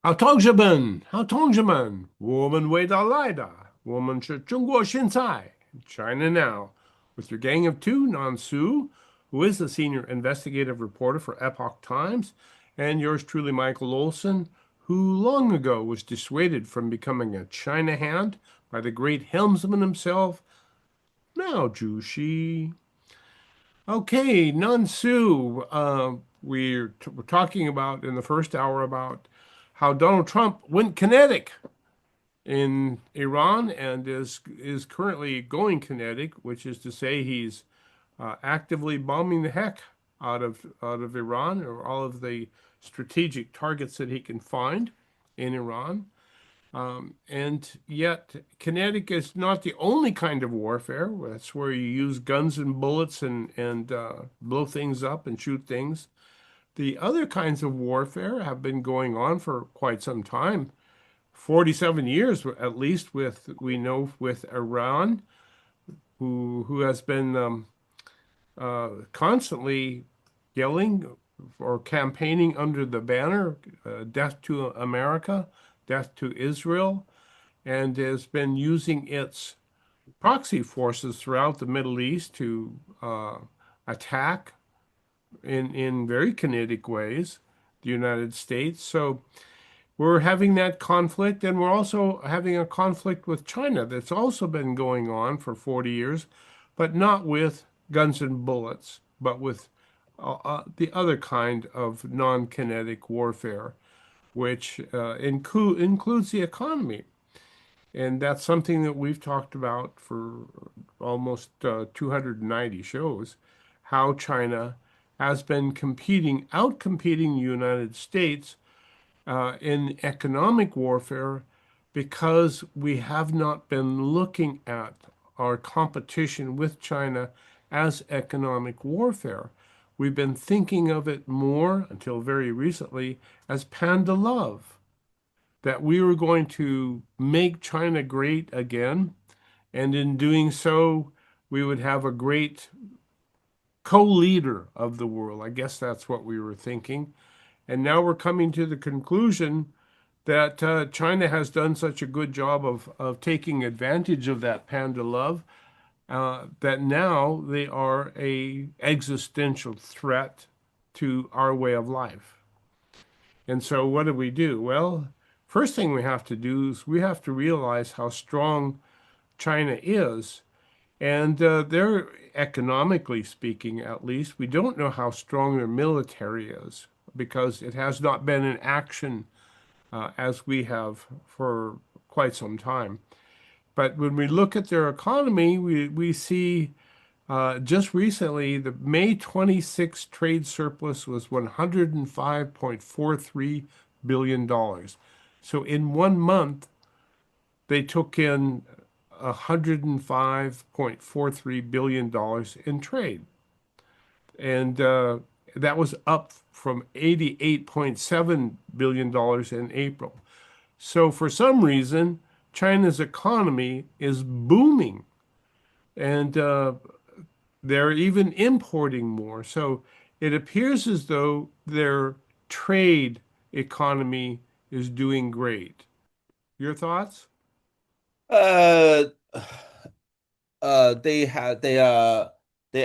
好，同志们，我们伟大来的，我们是中国现在 China Now, with your gang of two, Nan who is the senior investigative reporter for Epoch Times, and yours truly, Michael Olson, who long ago was dissuaded from becoming a China hand by the great helmsman himself, now Jushi. Okay, Nansu, we're talking about in the first hour about how Donald Trump went kinetic in Iran and is currently going kinetic, which is to say he's actively bombing the heck out of Iran or all of the strategic targets that he can find in Iran. And yet, kinetic is not the only kind of warfare. That's where you use guns and bullets and blow things up and shoot things. The other kinds of warfare have been going on for quite some time, 47 years at least. With we know with Iran, who has been constantly yelling or campaigning under the banner "Death to America," "Death to Israel," and has been using its proxy forces throughout the Middle East to attack in very kinetic ways the United States. So we're having that conflict, and we're also having a conflict with China that's also been going on for 40 years, but not with guns and bullets, but with the other kind of non-kinetic warfare, which includes the economy. And that's something that we've talked about for almost 290 shows, how China has been outcompeting the United States in economic warfare because we have not been looking at our competition with China as economic warfare. We've been thinking of it more, until very recently, as panda love, that we were going to make China great again, and in doing so, we would have a great co-leader of the world. I guess that's what we were thinking. And now we're coming to the conclusion that China has done such a good job of taking advantage of that panda love that now they are a existential threat to our way of life. And so what do we do? Well, first thing we have to do is we have to realize how strong China is. And they're economically speaking, at least, we don't know how strong their military is because it has not been in action as we have for quite some time. But when we look at their economy, we see just recently the May 26th trade surplus was $105.43 billion. So in 1 month, they took in $105.43 billion in trade. And that was up from $88.7 billion in April. So for some reason, China's economy is booming, and they're even importing more. So it appears as though their trade economy is doing great. Your thoughts? Uh, they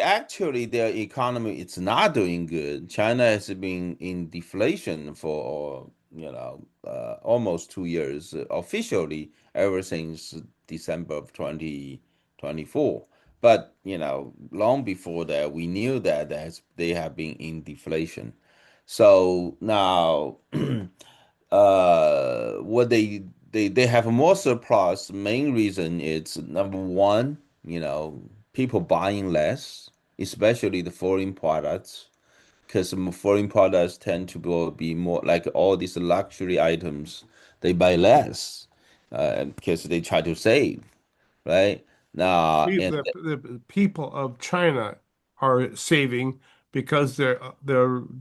actually their economy is not doing good. China has been in deflation for almost 2 years officially ever since December of 2024. But long before that, we knew that they have been in deflation. So now, what they have more surplus. Main reason is number one, people buying less, especially the foreign products, because foreign products tend to be more like all these luxury items. They buy less because they try to save, right? Now, and The people of China are saving because their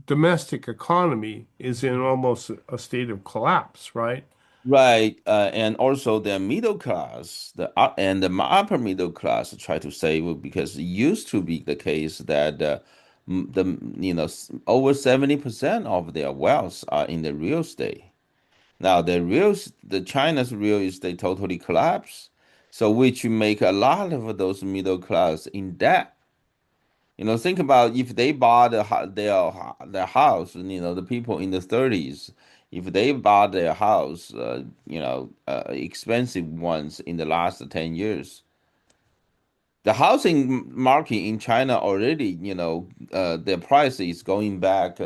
domestic economy is in almost a state of collapse, right? right, and also the middle class, the upper middle class try to save because it used to be the case that over 70% of their wealth are in the real estate. Now the China's real estate totally collapsed, so which make a lot of those middle class in debt. Think about if they bought their house, the people in the 30s, if they bought their house, expensive ones in the last 10 years, the housing market in China already, the price is going back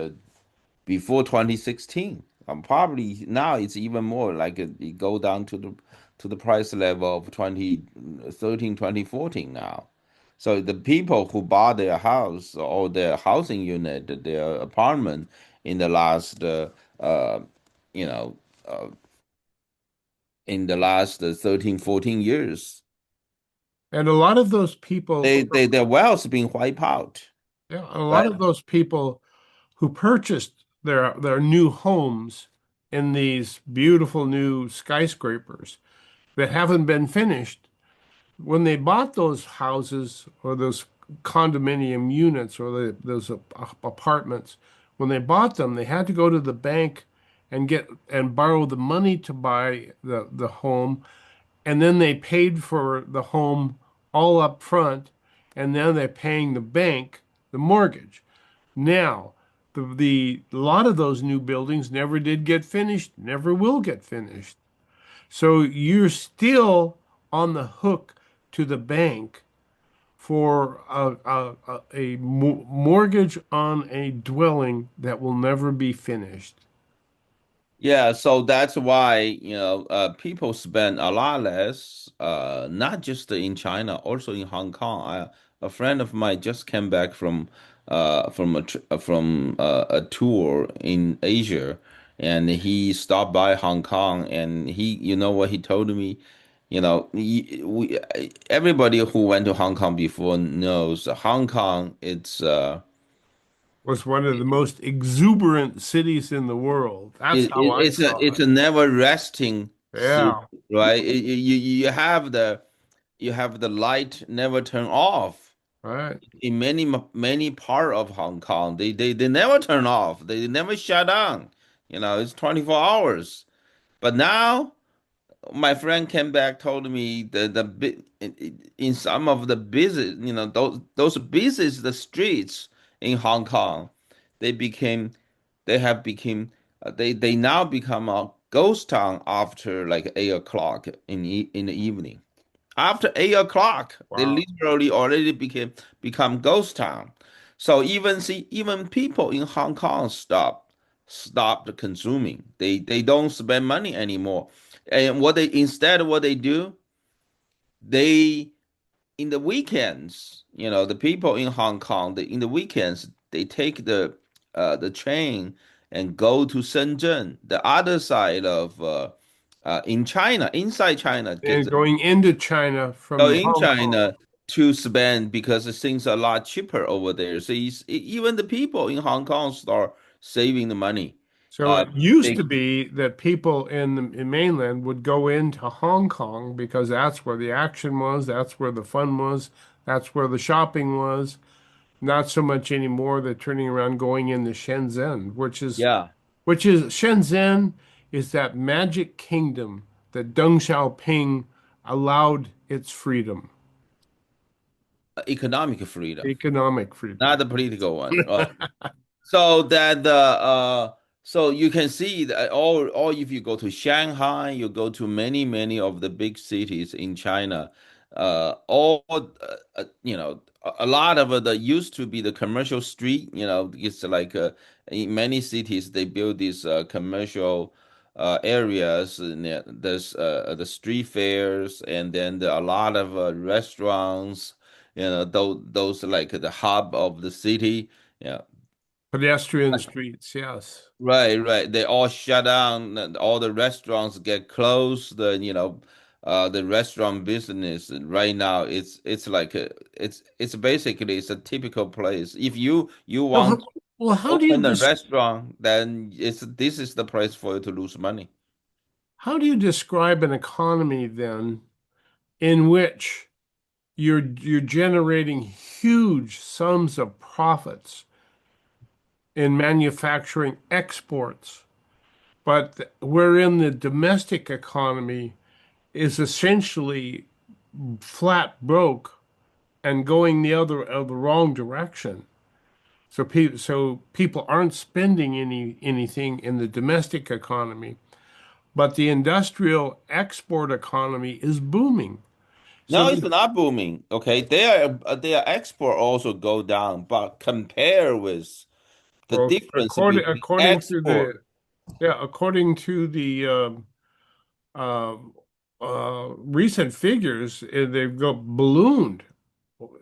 before 2016. Probably now it's even more like it go down to the price level of 2013, 2014 now. So the people who bought their house or their housing unit, their apartment in the last, uh, you know, uh, in the last 13, 14 years, And a lot of those people, their wealth being wiped out. yeah, a lot Right. of those people who purchased their new homes in these beautiful new skyscrapers that haven't been finished, when they bought those houses or those condominium units or those apartments, when they bought them, they had to go to the bank and get and borrow the money to buy the home, and then they paid for the home all up front, and now they're paying the bank the mortgage. Now, the a lot of those new buildings never did get finished, never will get finished. So you're still on the hook to the bank for a mortgage on a dwelling that will never be finished. Yeah, so that's why, people spend a lot less, not just in China, also in Hong Kong. A friend of mine just came back from a tour in Asia, and he stopped by Hong Kong, and you know what he told me? Everybody who went to Hong Kong before knows Hong Kong, Was one of the most exuberant cities in the world. That's how I saw it's it. a never resting city, Yeah, right? You have the light never turn off right. in many part of Hong Kong. They never turn off. They never shut down. It's 24 hours. But now my friend came back told me in some of the busy those busy the streets in Hong Kong they became they have become they now become a ghost town after like 8 o'clock in the evening. After 8 o'clock, they Wow. literally already become ghost town. So even people in Hong Kong stopped consuming. They don't spend money anymore. And what they do, they in the weekends, the people in Hong Kong, in the weekends, they take the train and go to Shenzhen, the other side of in China, inside China, get And going into China go from in Hong Kong. China to spend because things are a lot cheaper over there. So even the people in Hong Kong start saving the money. So Uh, it used they, to be that people in mainland would go into Hong Kong because that's where the action was, that's where the fun was, that's where the shopping was. Not so much anymore. They're turning around going into Shenzhen, yeah, which is Shenzhen is that magic kingdom that Deng Xiaoping allowed its freedom, economic freedom, economic not freedom. the political one. So that so you can see that all if you go to Shanghai, you go to many of the big cities in China, all a lot of the used to be the commercial street. It's like in many cities they build these commercial areas, and there's the street fairs, and then there are a lot of restaurants. Those like the hub of the city. Yeah. Pedestrian streets, yes. Right, right. They all shut down. And all the restaurants get closed. The restaurant business right now, it's like it's basically it's a typical place. If you So, want to how do you open a restaurant, then this is the place for you to lose money. how do you describe an economy then in which you're generating huge sums of profits in manufacturing exports, but wherein the domestic economy is essentially flat broke and going the wrong direction. So people aren't spending anything in the domestic economy, but the industrial export economy is booming. So No, it's not booming. Okay, their export also go down, but compare with the well, difference between export. according to the uh, recent figures, they've got ballooned.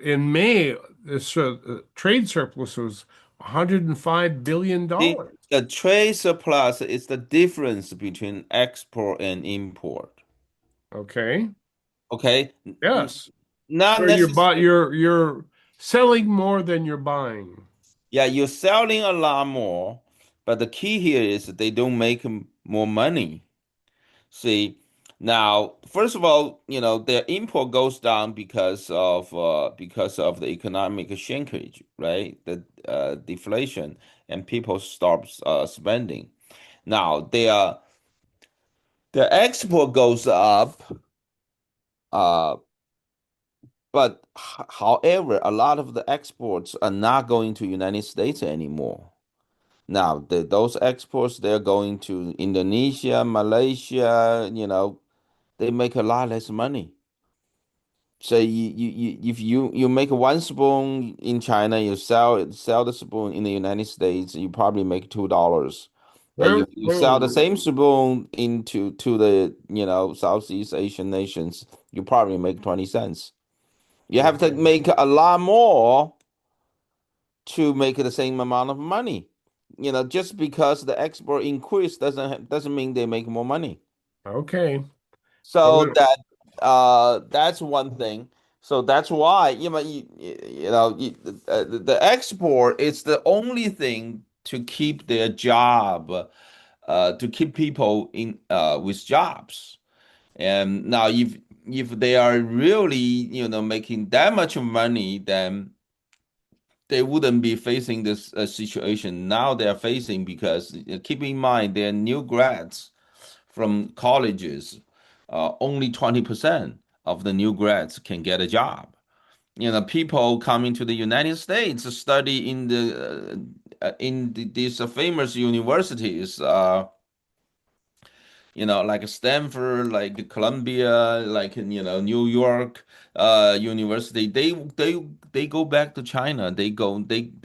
In May, the trade surplus was $105 billion. The trade surplus is the difference between export and import. Okay. Okay, Yes. not So necessarily. you're selling more than you're buying. Yeah, you're selling a lot more, but the key here is that they don't make more money. See, now, first of all, their import goes down because of the economic shrinkage, right? The deflation, and people stop spending. Now, their export goes up, uh, but however, a lot of the exports are not going to United States anymore. Now, those exports, they're going to Indonesia, Malaysia, they make a lot less money. So if you make one spoon in China, you sell the spoon in the United States, you probably make $2. But Well, you sell the well, same spoon into to the Southeast Asian nations, you probably make 20 cents. You have to make a lot more to make the same amount of money. Just because the export increase doesn't mean they make more money. okay. So Well, that's one thing. So that's why the export is the only thing to keep their job, to keep people in with jobs. And now if they are really making that much money, then they wouldn't be facing this situation now they are facing, because keep in mind they're new grads from colleges. Only 20% of the new grads can get a job. People coming to the United States to study these famous universities, like Stanford, like Columbia, like New York University. They go back to China. They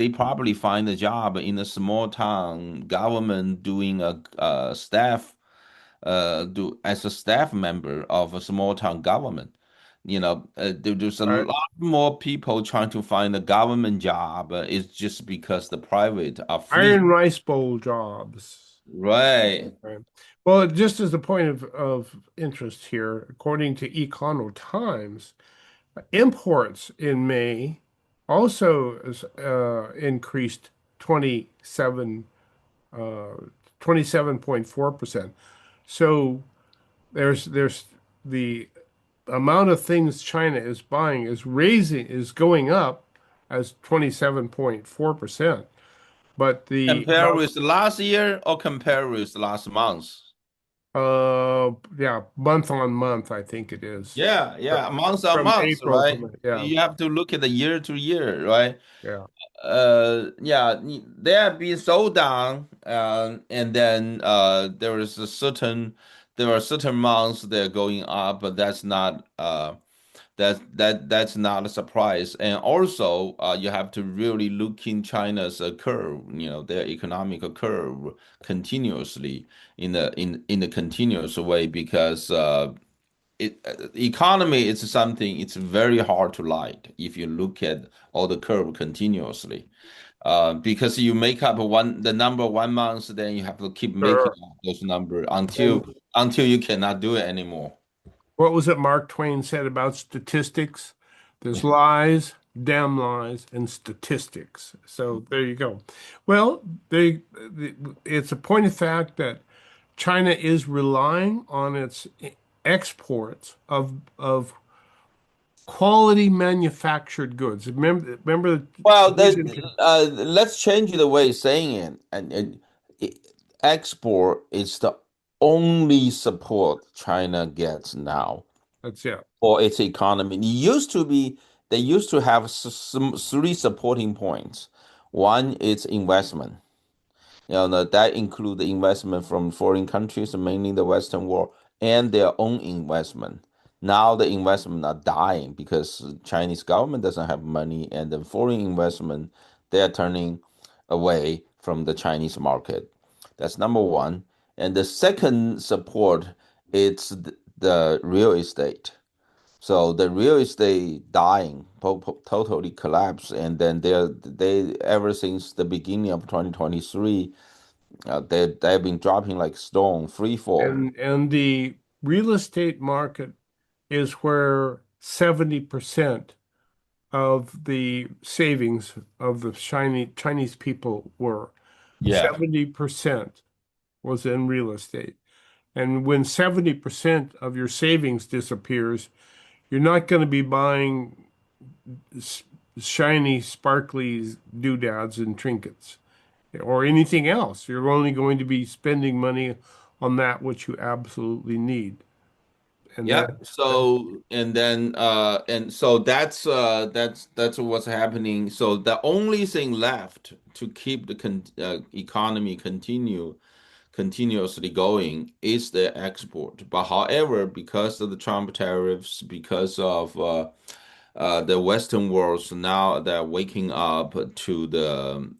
probably find a job in a small town government doing a staff do as a staff member of a small town government. There's a I, lot more people trying to find a government job. It's just because the private are free. iron rice bowl jobs. Right. Right. Well, just as a point of interest here, according to Econo Times, imports in May also increased 27 uh, 27.4%. So there's the amount of things China is buying is going up as 27.4%. But the Compare with last year or compare with last month? yeah, month on month, I think it is. Yeah, Fr- yeah, month on From month, April to right? May. Yeah, You have to look at the year to year, right? yeah. Yeah, they have been sold down, and then there are certain months they're going up, but that's not a surprise. And also, you have to really look in China's curve, their economic curve continuously in the continuous way, because economy is something it's very hard to like if you look at all the curve continuously. Because you make up the number 1 month, then you have to keep making Sure. up those numbers And until you cannot do it anymore. what was it Mark Twain said about statistics? There's lies, damn lies, and statistics. So there you go. Well, it's a point of fact that China is relying on its exports of quality manufactured goods. Remember the Well, Asian. let's change the way of saying it. And export is the only support China gets now That's it. for its economy. It used to be they used to have some three supporting points. One is investment. That include the investment from foreign countries, mainly the Western world, and their own investment. Now the investment are dying because Chinese government doesn't have money, and the foreign investment they are turning away from the Chinese market. That's number one. And the second support it's the real estate. So the real estate dying, totally collapsed, and then they ever since the beginning of 2023 they've been dropping like stone, free fall. And the real estate market is where 70% of the savings of the Chinese people were. Yeah. 70% was in real estate. And when 70% of your savings disappears, you're not going to be buying shiny, sparkly doodads and trinkets or anything else. You're only going to be spending money on that which you absolutely need. And Yeah. that So and then and so that's what's happening. So the only thing left to keep the economy continuously going is the export. But however, because of the Trump tariffs, because of the Western world, so now they're waking up to the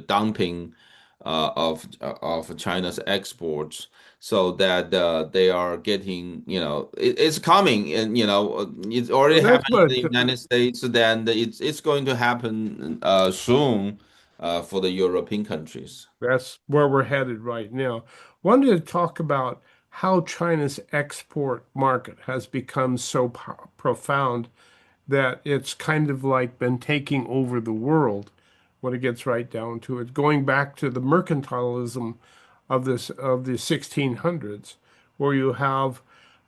dumping of China's exports, so that they are getting, it's coming, and it's already well, that's happening in what the United States. Then it's going to happen soon for the European countries. that's where we're headed right now. Wanted to talk about how China's export market has become so profound that it's kind of like been taking over the world when it gets right down to it, going back to the mercantilism of the 1600s, where you have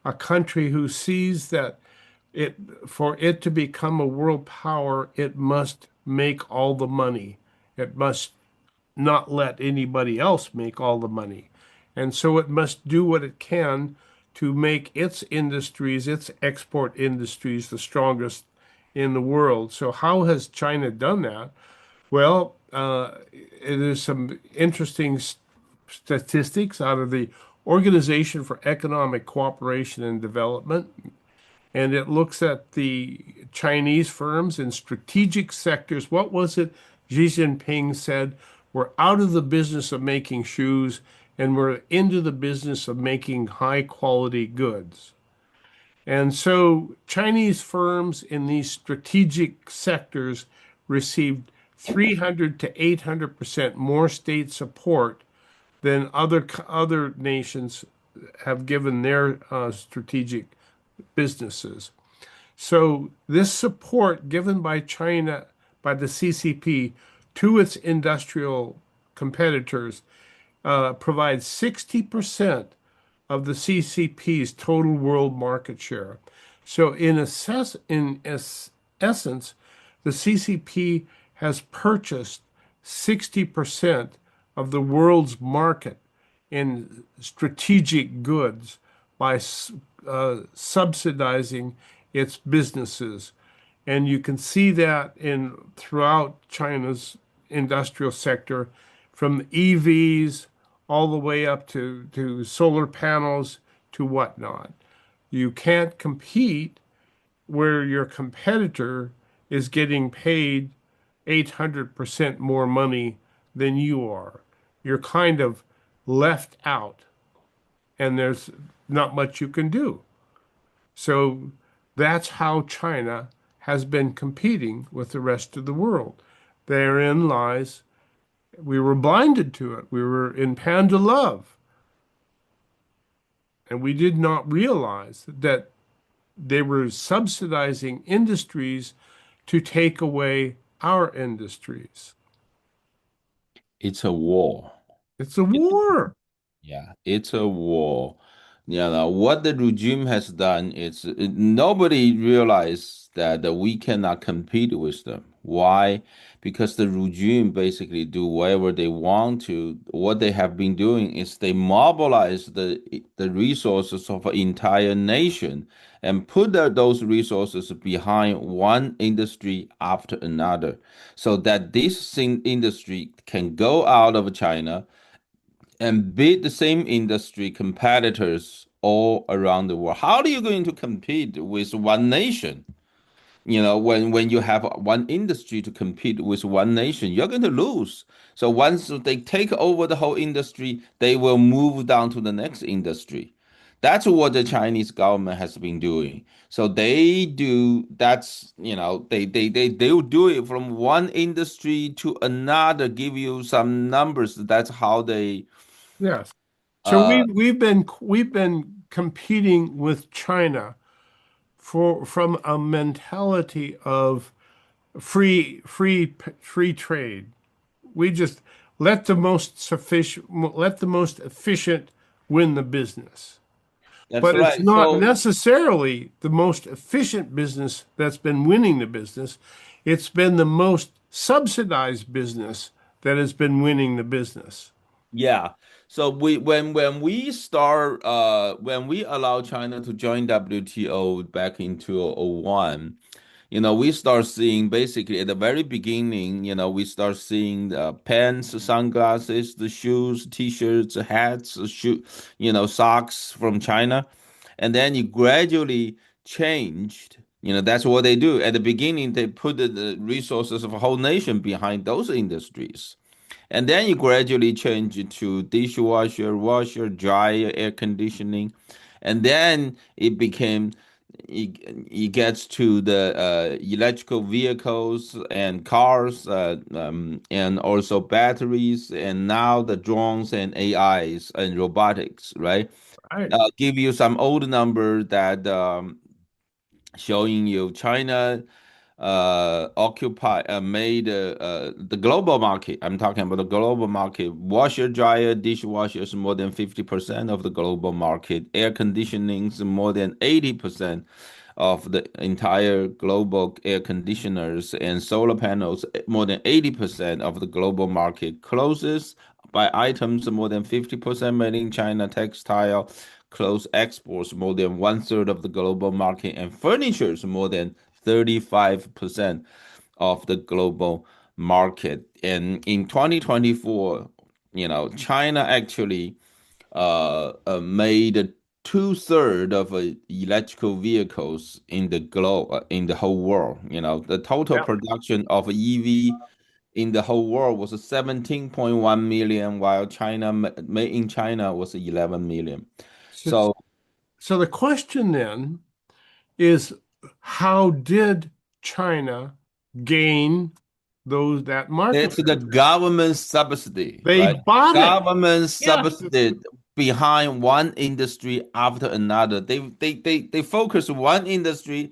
a country who sees that it for it to become a world power, it must make all the money. It must not let anybody else make all the money. And so it must do what it can to make its industries, its export industries, the strongest in the world. So, how has China done that? Well, there's some interesting statistics out of the Organization for Economic Cooperation and Development, and it looks at the Chinese firms in strategic sectors. What was it Xi Jinping said? We're out of the business of making shoes and we're into the business of making high quality goods. And so Chinese firms in these strategic sectors received 300 to 800% more state support than other nations have given their strategic businesses. So this support given by China, by the CCP to its industrial competitors, provides 60% of the CCP's total world market share. So essence, the CCP has purchased 60% of the world's market in strategic goods by subsidizing its businesses. And you can see that in throughout China's industrial sector, from EVs all the way up to solar panels to whatnot. You can't compete where your competitor is getting paid 800% more money than you are. You're kind of left out, and there's not much you can do. So that's how China has been competing with the rest of the world. Therein lies, we were blinded to it. We were in panda love, and we did not realize that they were subsidizing industries to take away our industries. It's a war. It's a war. Yeah, it's a war. what the regime has done is nobody realized that we cannot compete with them. Why? Because the regime basically do whatever they want to. What they have been doing is they mobilize the resources of an entire nation and put those resources behind one industry after another, so that this industry can go out of China and beat the same industry competitors all around the world. How are you going to compete with one nation? When you have one industry to compete with one nation, you're going to lose. So once they take over the whole industry, they will move down to the next industry. That's what the Chinese government has been doing. So they do that's they will do it from one industry to another, give you some numbers. That's how they Yes. So uh we've been competing with China from a mentality of free trade. We just let the most efficient win the business. that's But it's right. not So necessarily the most efficient business that's been winning the business. It's been the most subsidized business that has been winning the business. yeah. So when we start when we allow China to join WTO back in 2001, we start seeing basically at the very beginning, we start seeing the pants, sunglasses, the shoes, t-shirts, hats, socks from China. And then it gradually changed. That's what they do. At the beginning, they put the resources of a whole nation behind those industries. And then you gradually change it to dishwasher, washer, dryer, air conditioning. And then it gets to the electrical vehicles and cars, and also batteries, and now the drones and AIs and robotics, right? Right. Give you some old number that showing you China occupy made the global market. I'm talking about the global market. Washer, dryer, dishwashers more than 50% of the global market. Air conditionings more than 80% of the entire global air conditioners, and solar panels more than 80% of the global market. Clothes by items more than 50% made in China. Textile clothes exports more than one third of the global market, and furniture is more than 35% of the global market. And in 2024, China actually made two-thirds of electrical vehicles in the globe, in the whole world. The total Yeah. production of EV in the whole world was 17.1 million, while China made in China was 11 million. So, So so the question then is, how did China gain that market it's the penetration? government subsidy, They right? bought it. Government Yes. subsidy behind one industry after another. They focus one industry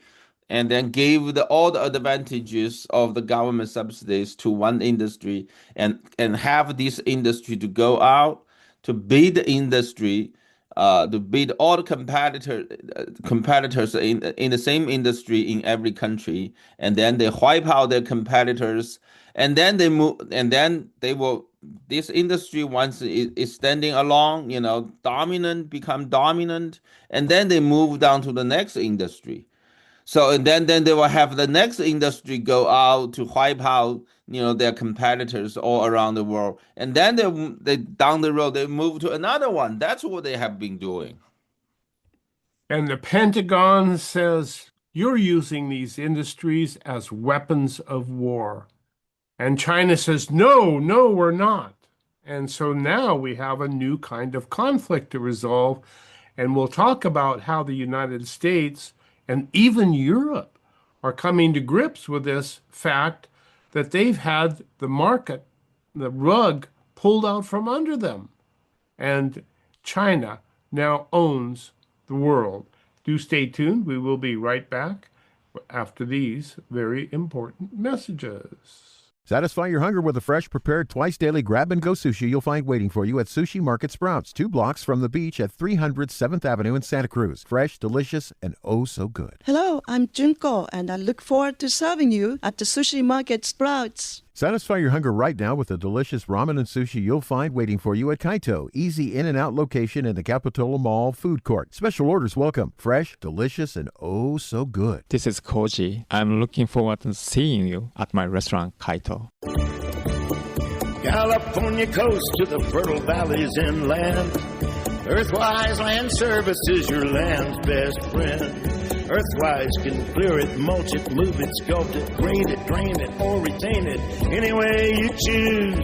and then gave all the advantages of the government subsidies to one industry, and have this industry to go out to beat the industry, to beat all the competitors in the same industry in every country, and then they wipe out their competitors, and then they move, and then they will. This industry once is standing along, dominant become dominant, and then they move down to the next industry. So and then they will have the next industry go out to wipe out their competitors all around the world, and then they down the road they move to another one. That's what they have been doing. And the Pentagon says you're using these industries as weapons of war. And China says, no, no, we're not. And so now we have a new kind of conflict to resolve. And we'll talk about how the United States and even Europe are coming to grips with this fact that they've had the market, the rug pulled out from under them. And China now owns the world. Do stay tuned. We will be right back after these very important messages. Satisfy your hunger with a fresh, prepared, twice-daily grab-and-go sushi you'll find waiting for you at Sushi Market Sprouts, 2 blocks from the beach at 300 7th Avenue in Santa Cruz. Fresh, delicious, and oh so good. Hello, I'm Junko, and I look forward to serving you at the Sushi Market Sprouts. Satisfy your hunger right now with the delicious ramen and sushi you'll find waiting for you at Kaito, easy in and out location in the Capitola Mall food court. Special orders welcome. Fresh, delicious, and oh so good. This is Koji. I'm looking forward to seeing you at my restaurant, Kaito. California coast to the fertile valleys inland. Earthwise Land Services, your land's best friend. Earthwise can clear it, mulch it, move it, sculpt it, grade it, drain it, or retain it, any way you choose.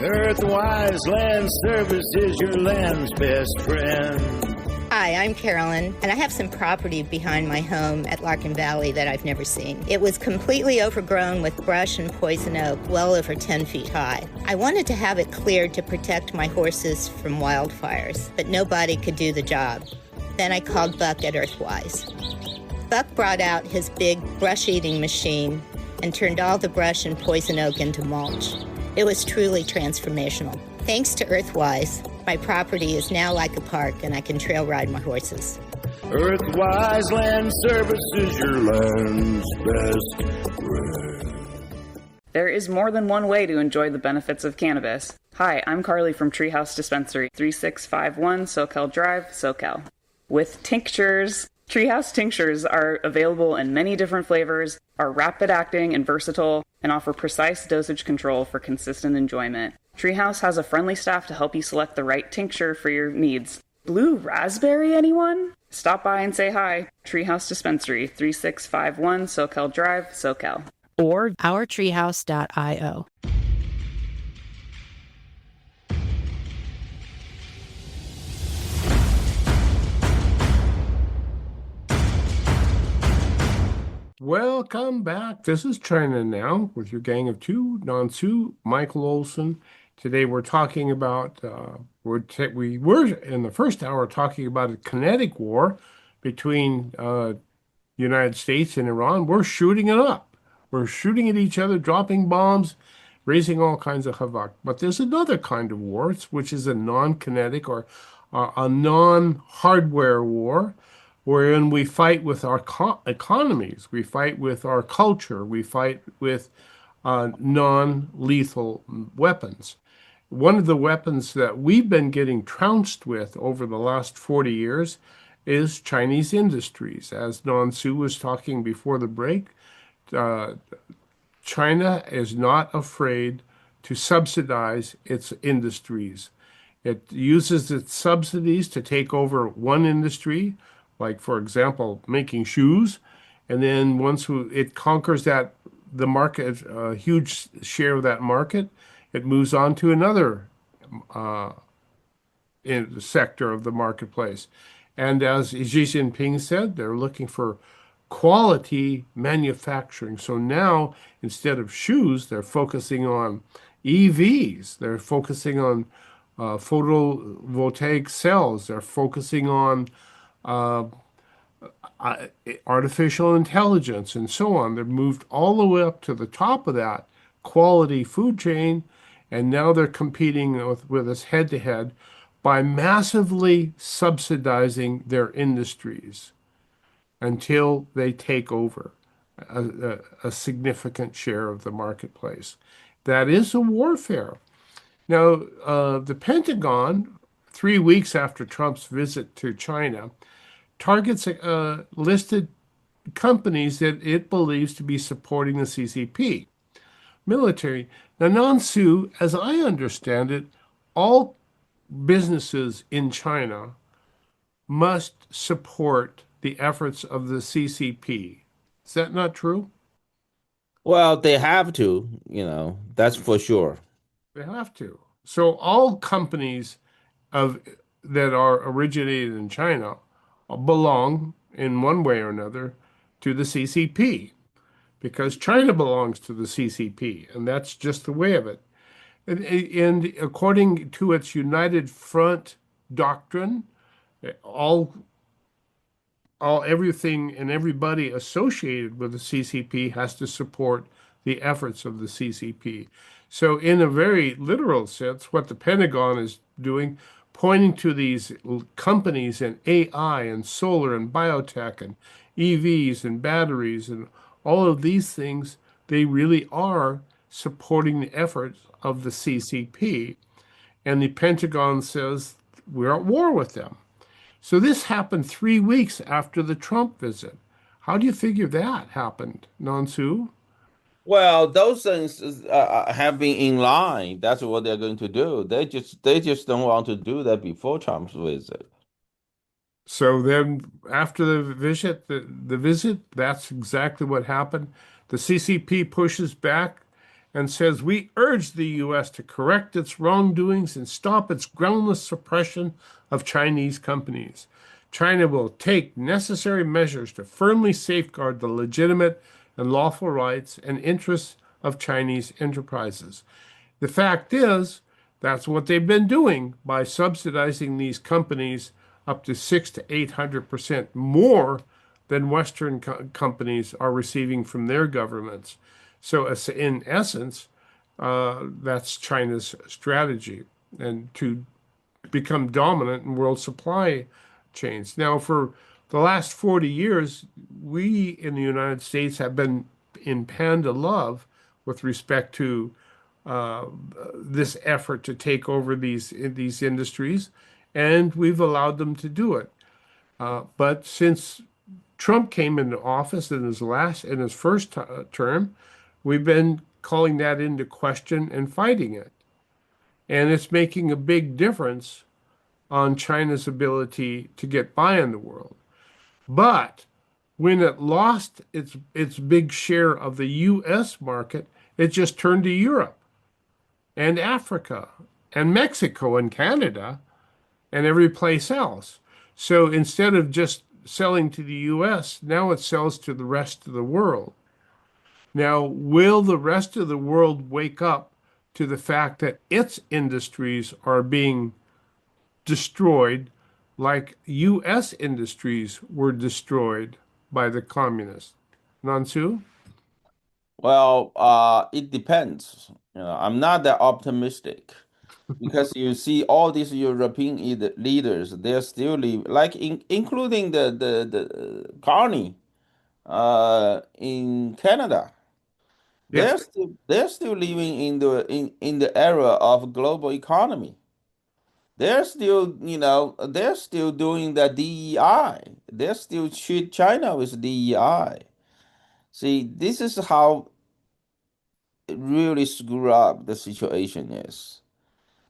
Earthwise Land Services, your land's best friend. Hi, I'm Carolyn, and I have some property behind my home at Larkin Valley that I've never seen. It was completely overgrown with brush and poison oak, well over 10 feet high. I wanted to have it cleared to protect my horses from wildfires, but nobody could do the job. Then I called Buck at Earthwise. Buck brought out his big brush-eating machine and turned all the brush and poison oak into mulch. It was truly transformational. Thanks to Earthwise, my property is now like a park and I can trail ride my horses. Earthwise Land Services, your land's best friend. There is more than one way to enjoy the benefits of cannabis. Hi, I'm Carly from Treehouse Dispensary, 3651 SoCal Drive, SoCal. With tinctures, Treehouse tinctures are available in many different flavors, are rapid acting and versatile, and offer precise dosage control for consistent enjoyment. Treehouse has a friendly staff to help you select the right tincture for your needs. Blue raspberry, anyone? Stop by and say hi. Treehouse Dispensary, 3651 SoCal Drive, SoCal. Or ourtreehouse.io. Welcome back. This is China Now with your gang of two, Nansu, Michael Olson. Today we're talking about, we were in the first hour talking about a kinetic war between United States and Iran. We're shooting it up. We're shooting at each other, dropping bombs, raising all kinds of havoc. But there's another kind of war, which is a non-kinetic or a non-hardware war, wherein we fight with our economies, we fight with our culture, we fight with non-lethal weapons. One of the weapons that we've been getting trounced with over the last 40 years is Chinese industries. As Nansu was talking before the break, China is not afraid to subsidize its industries. It uses its subsidies to take over one industry, like, for example, making shoes. And then once it conquers the market, a huge share of that market, it moves on to another sector of the marketplace. And as Xi Jinping said, they're looking for quality manufacturing. So now, instead of shoes, they're focusing on EVs. They're focusing on photovoltaic cells. They're focusing on artificial intelligence and so on. They've moved all the way up to the top of that quality food chain, and now they're competing with us head to head by massively subsidizing their industries until they take over a significant share of the marketplace. That is a warfare. Now, the Pentagon, 3 weeks after Trump's visit to China, targets listed companies that it believes to be supporting the CCP military. Now, Nansu, as I understand it, all businesses in China must support the efforts of the CCP. Is that not true? Well, they have to, that's for sure. They have to. So all companies that are originated in China belong in one way or another to the CCP, because China belongs to the CCP, and that's just the way of it. And according to its United Front doctrine, everything and everybody associated with the CCP has to support the efforts of the CCP. So, in a very literal sense, what the Pentagon is doing, pointing to these companies in AI and solar and biotech and EVs and batteries and all of these things, they really are supporting the efforts of the CCP. And the Pentagon says we're at war with them. So this happened 3 weeks after the Trump visit. How do you figure that happened, Nansu? Well, those things have been in line. That's what they're going to do. They just don't want to do that before Trump's visit. So then after the visit, that's exactly what happened. The CCP pushes back and says, we urge the U.S. to correct its wrongdoings and stop its groundless suppression of Chinese companies. China will take necessary measures to firmly safeguard the legitimate and lawful rights and interests of Chinese enterprises. The fact is, that's what they've been doing by subsidizing these companies up to 600 to 800% more than Western companies are receiving from their governments. So, in essence, that's China's strategy, and to become dominant in world supply chains. Now, for the last 40 years, we in the United States have been in panda love with respect to this effort to take over these industries, and we've allowed them to do it. But since Trump came into office in his first term, we've been calling that into question and fighting it, and it's making a big difference on China's ability to get by in the world. But when it lost its big share of the U.S. market, it just turned to Europe and Africa and Mexico and Canada and every place else. So instead of just selling to the US, now it sells to the rest of the world. Now, will the rest of the world wake up to the fact that its industries are being destroyed like US industries were destroyed by the communists? Nansu? Well, it depends. I'm not that optimistic because you see all these European leaders, they're still like including the Carney in Canada. Yes. They're still living in the era of global economy. They're still doing the DEI. They're still treat China with DEI. See, this is how really screw up the situation is.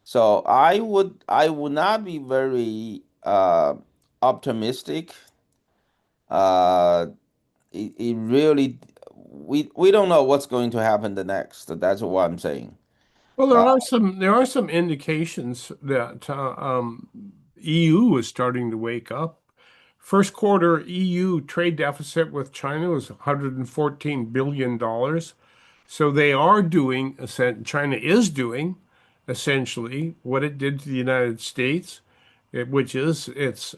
So I would not be very optimistic. Uh, it really we don't know what's going to happen the next. That's what I'm saying. Well, Uh, there are some indications that EU is starting to wake up. First quarter EU trade deficit with China was $114 billion. So they are doing, China is doing essentially what it did to the United States, which is it's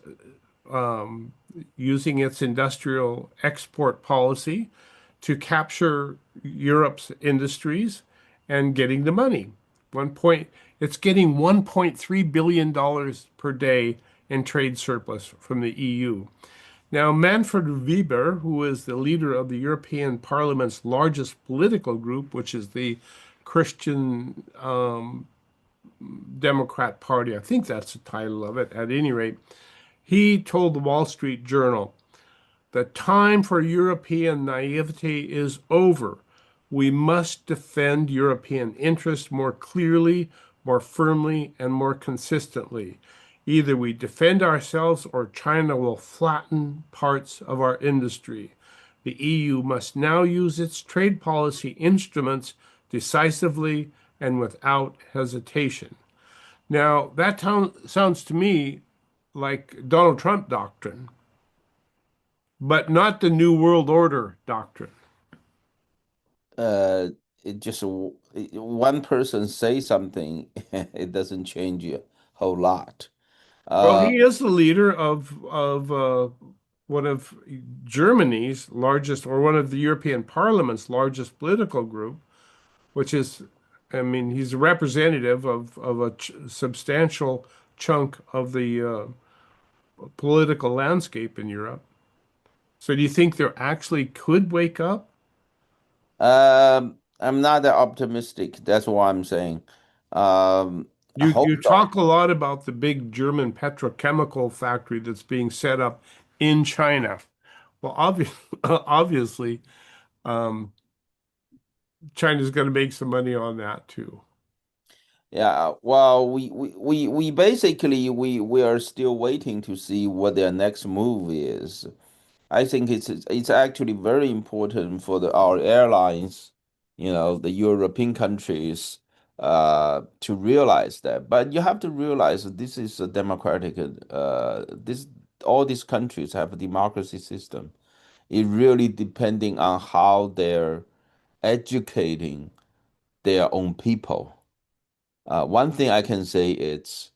um, using its industrial export policy to capture Europe's industries and getting the money. It's getting $1.3 billion per day in trade surplus from the EU. Now, Manfred Weber, who is the leader of the European Parliament's largest political group, which is the Christian Democrat Party, I think that's the title of it, at any rate, he told the Wall Street Journal, the time for European naivety is over. We must defend European interests more clearly, more firmly, and more consistently. Either we defend ourselves or China will flatten parts of our industry. The EU must now use its trade policy instruments decisively and without hesitation. Now, that sounds to me like Donald Trump doctrine, but not the New World Order doctrine. uh, it just one person say something, it doesn't change a whole lot. Well, Uh, he is the leader of one of Germany's largest, or one of the European Parliament's largest political group, which is, I mean, he's a representative of a ch substantial chunk of the political landscape in Europe. So do you think they actually could wake up? I'm not that optimistic. That's what I'm saying. I hope You so. talk a lot about the big German petrochemical factory that's being set up in China. Well, obviously, um, China's going to make some money on that too. Yeah, well, we basically we are still waiting to see what their next move is. I think it's actually very important for our airlines, the European countries, to realize that. But you have to realize that this is a democratic, this all these countries have a democracy system. It really depending on how they're educating their own people. One thing I can say is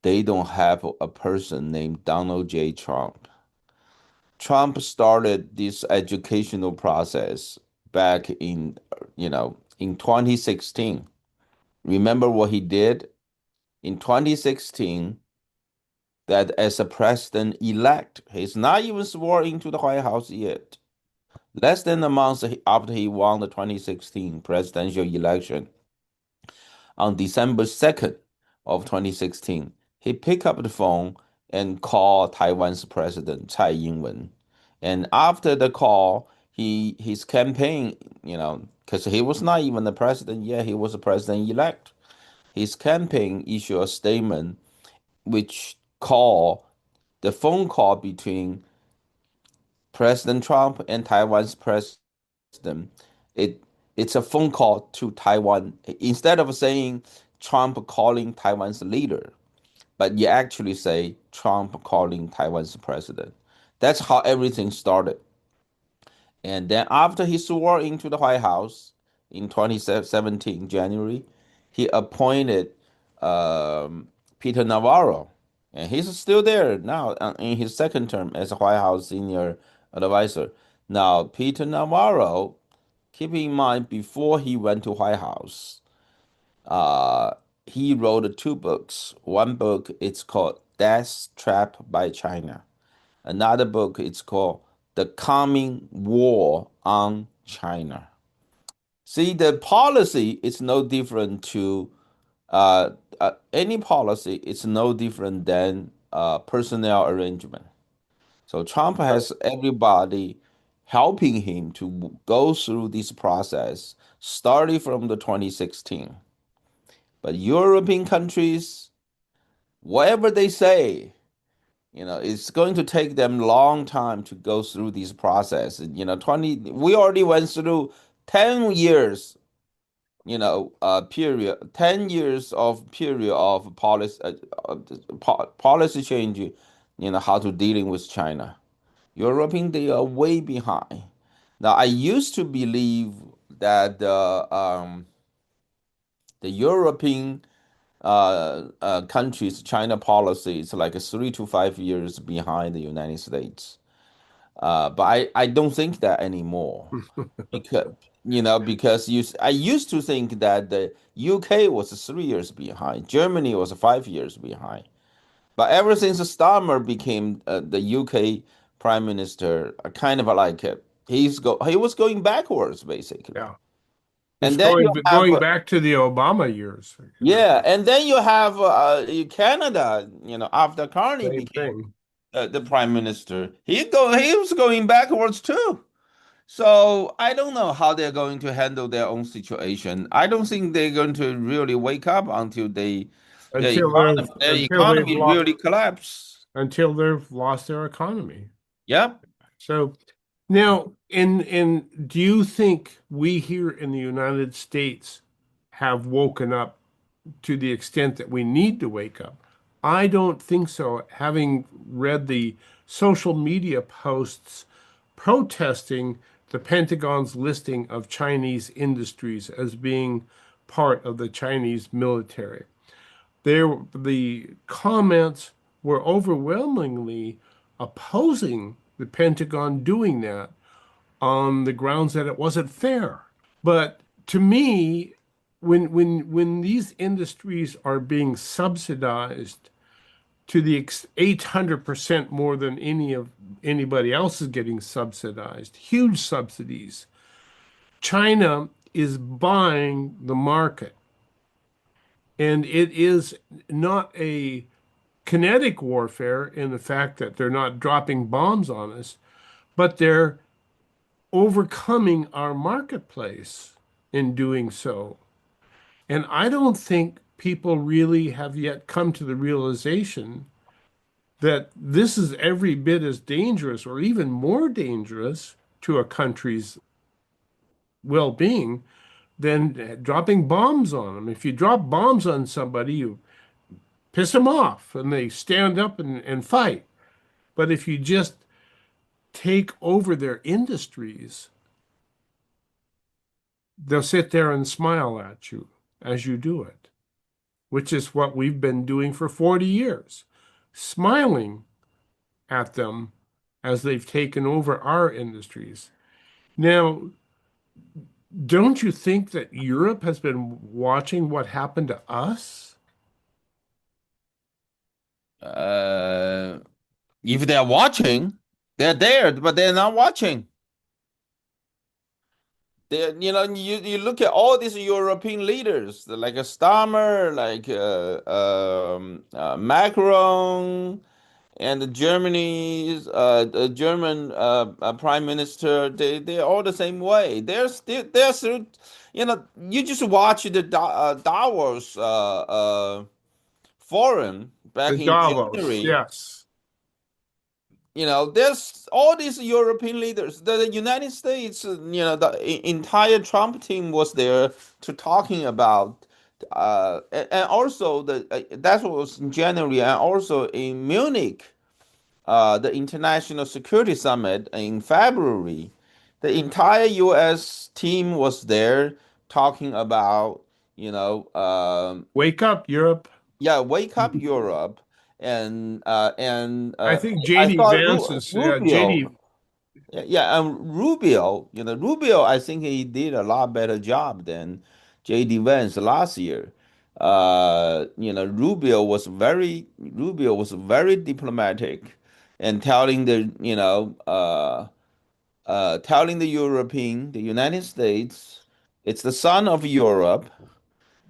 they don't have a person named Donald J. Trump. Trump started this educational process back in 2016. Remember what he did in 2016? That as a president-elect, he's not even sworn into the White House yet. Less than a month after he won the 2016 presidential election, on December 2nd of 2016, he picked up the phone and called Taiwan's president, Tsai Ing-wen. And after the call, his campaign, because he was not even the president yet, he was a president-elect. His campaign issued a statement which called the phone call between President Trump and Taiwan's president. It it's a phone call to Taiwan. Instead of saying Trump calling Taiwan's leader, but you actually say Trump calling Taiwan's president. That's how everything started. And then after he swore into the White House in 2017, January, he appointed um, Peter Navarro. And he's still there now in his second term as a White House senior advisor. Now, Peter Navarro, keep in mind, before he went to White House, uh, he wrote two books. One book, it's called Death Trap by China. Another book, it's called The Coming War on China. See, the policy is no different to any policy. It's no different than personnel arrangement. So Trump has everybody helping him to go through this process, starting from the 2016. But European countries, whatever they say, it's going to take them a long time to go through this process. we already went through 10 years, period, 10 years of period of policy change, how to dealing with China. European, they are way behind. Now, I used to believe that the European countries, China policy is like 3 to 5 years behind the United States. But I don't think that anymore because I used to think that the UK was 3 years behind, Germany was 5 years behind. But ever since Starmer became the UK prime minister, kind of like he was going backwards basically. Yeah. It's And then you have going back to the Obama years. yeah, and then you have Canada. After Carney Same became thing. the prime minister, he was going backwards too. So I don't know how they're going to handle their own situation. I don't think they're going to really wake up until their economy really collapse. Until they've lost their economy. Yep. So now, do you think we here in the United States have woken up to the extent that we need to wake up? I don't think so. Having read the social media posts protesting the Pentagon's listing of Chinese industries as being part of the Chinese military. The comments were overwhelmingly opposing the Pentagon doing that on the grounds that it wasn't fair. But to me, when these industries are being subsidized to the 800% more than anybody else is getting subsidized, huge subsidies, China is buying the market. And it is not a kinetic warfare in the fact that they're not dropping bombs on us, but they're overcoming our marketplace in doing so. And I don't think people really have yet come to the realization that this is every bit as dangerous or even more dangerous to a country's well-being than dropping bombs on them. If you drop bombs on somebody, you piss them off and they stand up and fight. But if you just take over their industries, they'll sit there and smile at you as you do it, which is what we've been doing for 40 years, smiling at them as they've taken over our industries. Now, don't you think that Europe has been watching what happened to us? If they're watching, they're there, but they're not watching. You look at all these European leaders, like a Starmer, like Macron, and the German Prime Minister. They're all the same way. They're still, you just watch the Davos forum back The in Davos, January. yes. There's all these European leaders. The United States, entire Trump team was there to talking about, and also that was in January, and also in Munich, the International Security Summit in February. The entire U.S. team was there talking about, Wake up, Europe. yeah, wake up, Europe, and I think I JD thought Vance is Rubio, JD. yeah, and Rubio, I think he did a lot better job than JD Vance last year. Rubio was very diplomatic and telling the United States, it's the son of Europe,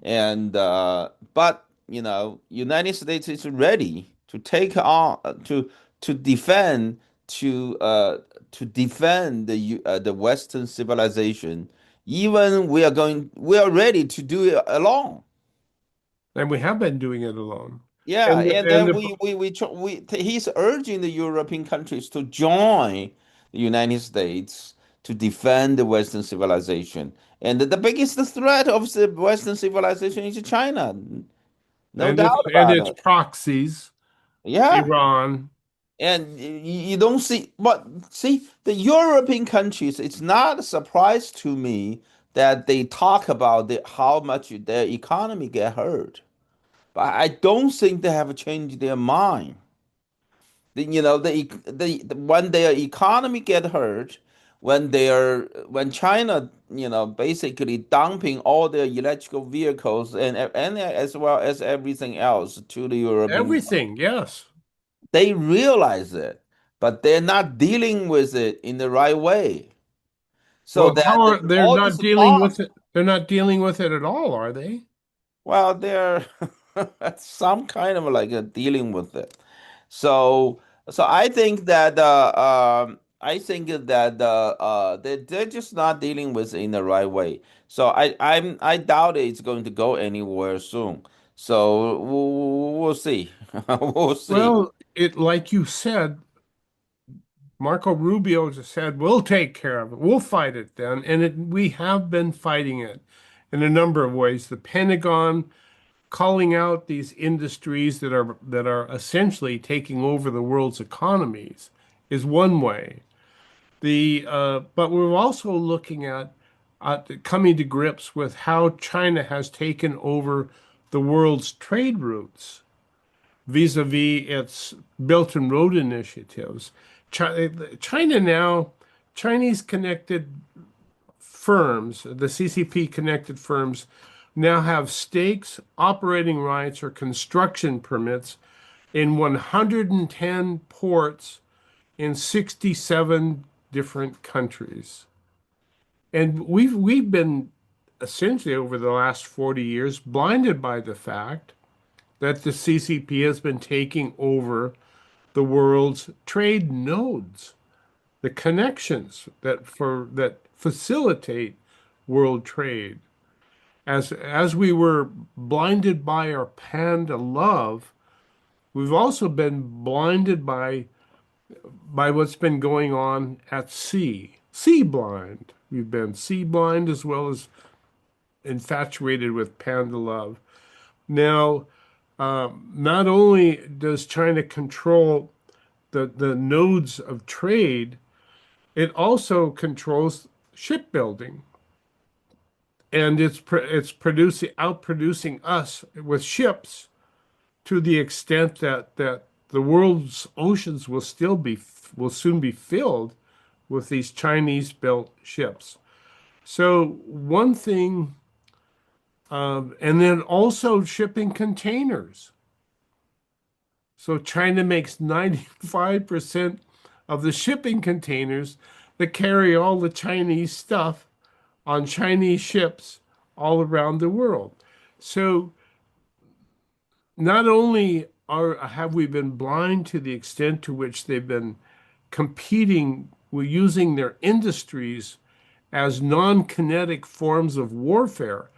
and but United States is ready to take on to defend to defend the Western civilization. Even we are ready to do it alone. And we have been doing it alone. Yeah, And and and then the he's urging the European countries to join the United States to defend the Western civilization. And the biggest threat of the Western civilization is China. No and its doubt and about its it. proxies, Yeah. Iran. And you don't see, but see, the European countries, it's not a surprise to me that they talk about how much their economy get hurt. But I don't think they have changed their mind. When their economy get hurt, when China, basically dumping all their electrical vehicles and as well as everything else to the European, Everything, yes. they realize it, but they're not dealing with it in the right way. So Well, that how are they're all not this dealing talk, with it? They're not dealing with it at all, are they? well, they're some kind of like dealing with it. So, so they're just not dealing with it in the right way. So I doubt it's going to go anywhere soon. So we'll see. We'll see. Well, it like you said, Marco Rubio just said, "We'll take care of it. We'll fight it then," and we have been fighting it in a number of ways. The Pentagon calling out these industries that are essentially taking over the world's economies is one way. But we're also looking at coming to grips with how China has taken over the world's trade routes vis-a-vis its Belt and Road initiatives. China now, Chinese connected firms, the CCP connected firms, now have stakes, operating rights, or construction permits in 110 ports in 67 different countries. And we've been essentially over the last 40 years blinded by the fact that the CCP has been taking over the world's trade nodes, the connections that facilitate world trade. As we were blinded by our panda love, we've also been blinded by what's been going on at sea. Sea blind. We've been sea blind as well as infatuated with panda love. Now, not only does China control the nodes of trade, it also controls shipbuilding, and it's producing outproducing us with ships to the extent that the world's oceans will soon be filled with these Chinese built ships. So one thing, and then also shipping containers. So China makes 95% of the shipping containers that carry all the Chinese stuff on Chinese ships all around the world. So not only have we been blind to the extent to which they've been competing, we're using their industries as non-kinetic forms of warfare,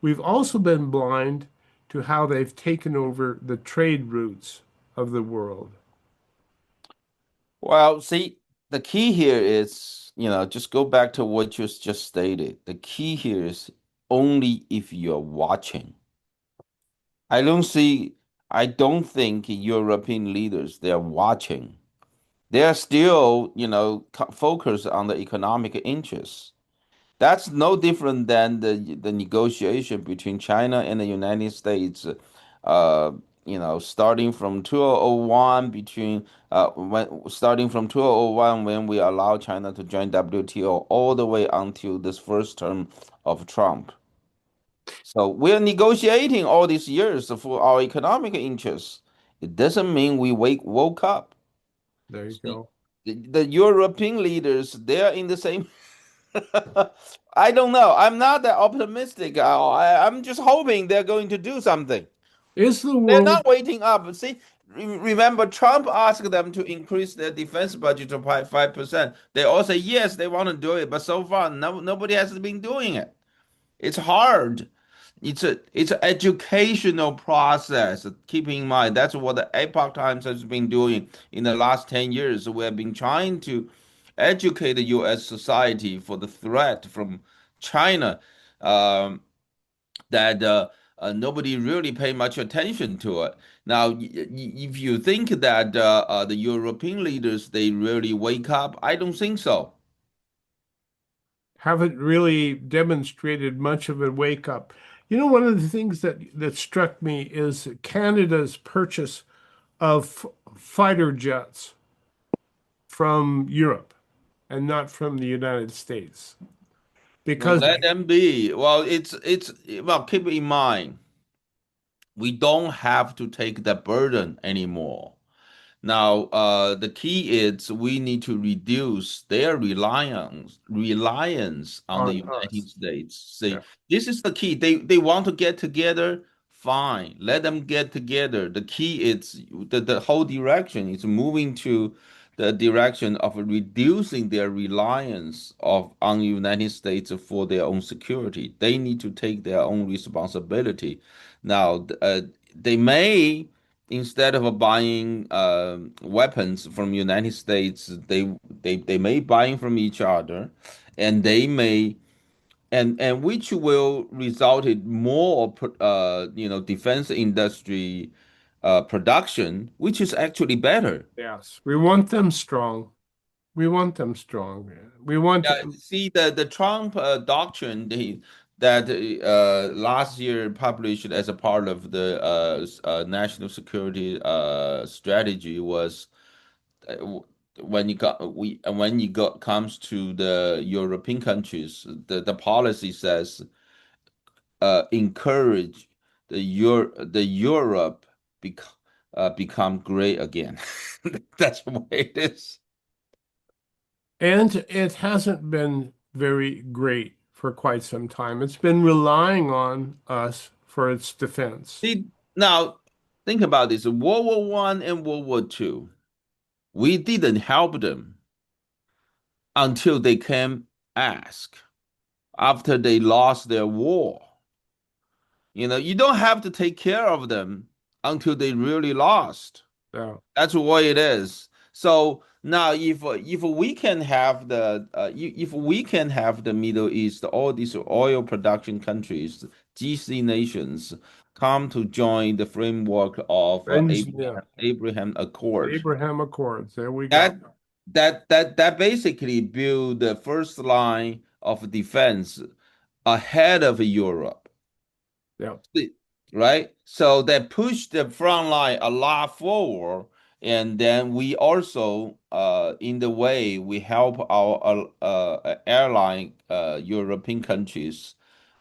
we've also been blind to how they've taken over the trade routes of the world. Well, see, the key here is, just go back to what you just stated. The key here is only if you're watching. I don't see, I don't think European leaders, they're watching. They're still, focused on the economic interests. That's no different than the negotiation between China and the United States. Starting from 2001 starting from 2001 when we allowed China to join WTO all the way until this first term of Trump. So we're negotiating all these years for our economic interests. It doesn't mean we woke up. There you See, go. the European leaders, they're in the same. I don't know. I'm not that optimistic. I'm just hoping they're going to do something. Is the They're world not waiting up. See, remember, Trump asked them to increase their defense budget to 5%. They all say yes, they want to do it, but so far, nobody has been doing it. It's hard. It's an educational process. Keep in mind, that's what the Epoch Times has been doing in the last 10 years. We have been trying to educate the U.S. society for the threat from China. Um, that nobody really pay much attention to it. Now, if you think that the European leaders they really wake up, I don't think so. haven't really demonstrated much of a wake up? You know, one of the things that struck me is Canada's purchase of fighter jets from Europe and not from the United States. Well, Because let them be. Well, it's well, keep in mind, we don't have to take the burden anymore. Now, the key is we need to reduce their reliance on the on United us, States. yeah, See, this is the key. They want to get together, fine. Let them get together. The key is the whole direction is moving to the direction of reducing their reliance on United States for their own security. They need to take their own responsibility. Now, they may instead of buying weapons from United States, they may buying from each other, and they may and which will result in more defense industry production, which is actually better. yes, we want them strong. We want them strong. We want, Yeah, see the Trump doctrine that last year published as a part of the national security strategy was when you got comes to the European countries, the policy says encourage the Europe bec become great again. That's the way it is. And it hasn't been very great for quite some time. It's been relying on us for its defense. See, now think about this: World War One and World War Two. We didn't help them until they came ask after they lost their war. You don't have to take care of them until they really lost. Yeah. That's what it is. So now, if we can have if we can have the Middle East, all these oil production countries, GC nations, come to join the framework of And yeah, Abraham the Accord, Abraham Accords. There we go. that basically build the first line of defense ahead of Europe. Yeah. Right? So that pushed the front line a lot forward, and then we also, in the way, we help our airline European countries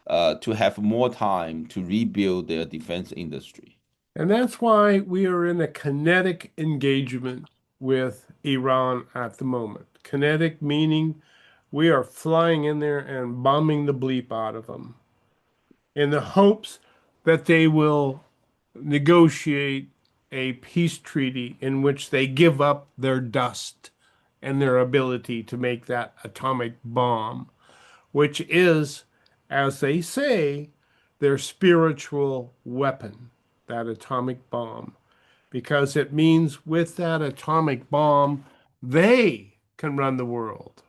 to have more time to rebuild their defense industry. And that's why we are in a kinetic engagement with Iran at the moment. Kinetic meaning we are flying in there and bombing the bleep out of them in the hopes that they will negotiate a peace treaty in which they give up their dust and their ability to make that atomic bomb, which is, as they say, their spiritual weapon, that atomic bomb, because it means with that atomic bomb, they can run the world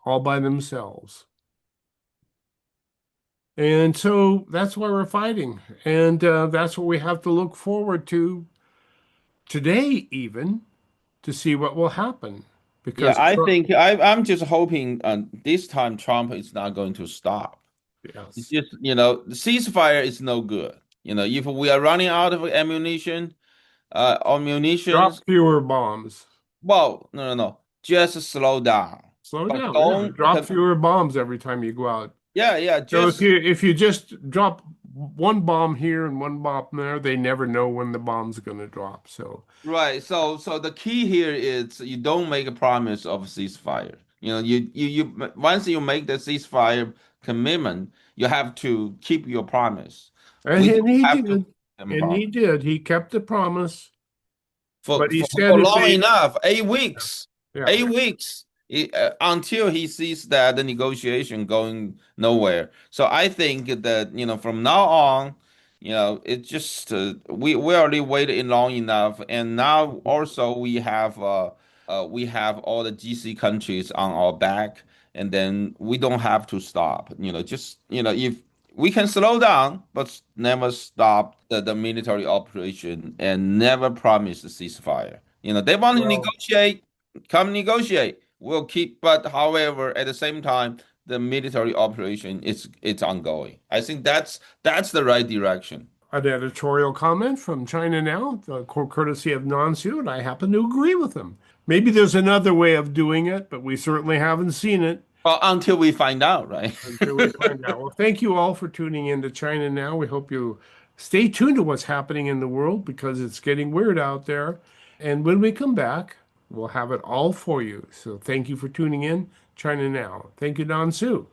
all by themselves. And so that's why we're fighting. And that's what we have to look forward to today, even to see what will happen. Yeah, Because I Trump, think I'm just hoping this time Trump is not going to stop. It's yes, just, the ceasefire is no good. If we are running out of ammunition, or munitions, drop fewer bombs. well, no, no, no, just slow down. Slow But down. Yeah, don't, drop fewer bombs every time you go out. yeah, yeah, So just if you just drop one bomb here and one bomb there, they never know when the bomb's going to drop. So right. So the key here is you don't make a promise of ceasefire. You once you make the ceasefire commitment, you have to keep your promise. and, We and don't he have to did, keep them and he promise did. He kept the promise, for but he for, said for if long they, enough, 8 weeks, yeah, 8 weeks. Until he sees that the negotiation going nowhere. So I think that from now on, it just we already waited long enough, and now also we have all the GC countries on our back, and then we don't have to stop. Just if we can slow down, but never stop the military operation and never promise a ceasefire. They want to well, negotiate, come negotiate. We'll keep, but however, at the same time, the military operation it's ongoing. I think that's the right direction. an editorial comment from China Now, courtesy of Nansu, and I happen to agree with him. Maybe there's another way of doing it, but we certainly haven't seen it Well, until we find out, right? until we find out. Well, thank you all for tuning in to China Now. We hope you stay tuned to what's happening in the world because it's getting weird out there. And when we come back, we'll have it all for you. So thank you for tuning in, China Now. Thank you, Don Su.